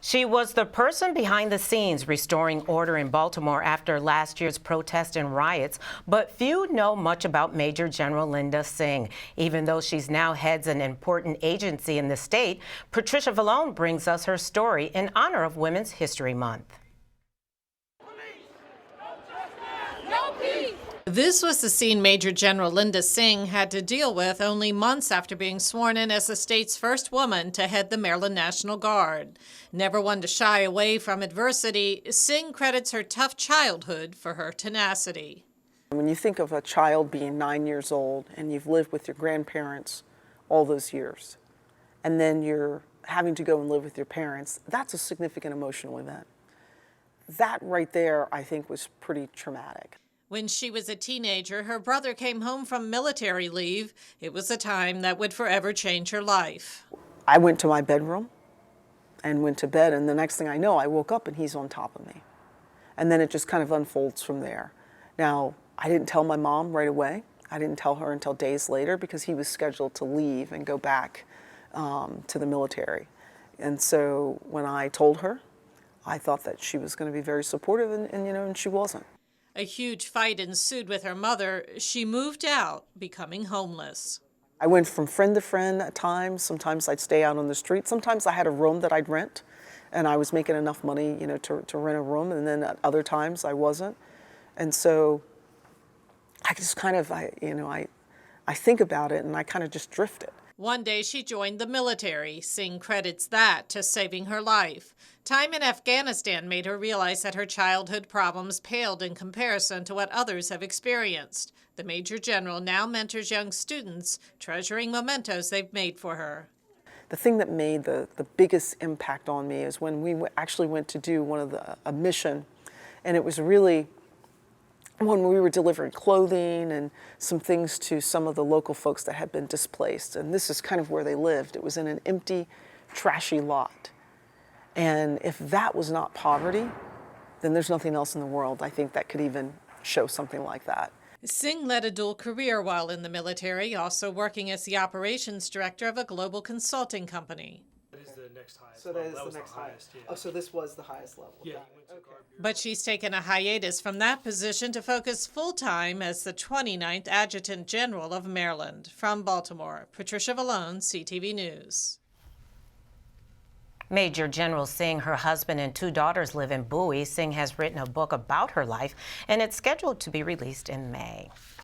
She was the person behind the scenes restoring order in Baltimore after last year's protests and riots, but few know much about Major General Linda Singh. Even though she's now heads an important agency in the state, Patricia Villone brings us her story in honor of Women's History Month. This was the scene Major General Linda Singh had to deal with only months after being sworn in as the state's first woman to head the Maryland National Guard. Never one to shy away from adversity, Singh credits her tough childhood for her tenacity. When you think of a child being 9 years old and you've lived with your grandparents all those years, and then you're having to go and live with your parents, that's a significant emotional event. That right there, I think, was pretty traumatic. When she was a teenager, her brother came home from military leave. It was a time that would forever change her life. I went to my bedroom and went to bed, and the next thing I know, I woke up and he's on top of me. And then it just kind of unfolds from there. Now, I didn't tell my mom right away. I didn't tell her until days later because he was scheduled to leave and go back to the military. And so when I told her, I thought that she was going to be very supportive, and she wasn't. A huge fight ensued with her mother. She moved out, becoming homeless. I went from friend to friend at times. Sometimes I'd stay out on the street. Sometimes I had a room that I'd rent, and I was making enough money, to rent a room. And then at other times I wasn't. And so I just kind of, I think about it, and I kind of just drifted. One day she joined the military. Singh credits that to saving her life. Time in Afghanistan made her realize that her childhood problems paled in comparison to what others have experienced. The Major General now mentors young students, treasuring mementos they've made for her. The thing that made the biggest impact on me is when we actually went to do a mission, and it was really when we were delivering clothing and some things to some of the local folks that had been displaced. And this is kind of where they lived. It was in an empty, trashy lot. And if that was not poverty, then there's nothing else in the world, I think, that could even show something like that. Singh led a dual career while in the military, also working as the operations director of a global consulting company. That is the next highest. So that is the next highest. Yeah. Oh, so this was the highest level. Yeah. Okay. But she's taken a hiatus from that position to focus full-time as the 29th Adjutant General of Maryland. From Baltimore, Patricia Villone, CTV News. Major General Singh, her husband, and 2 daughters live in Bowie. Singh has written a book about her life, and it's scheduled to be released in May.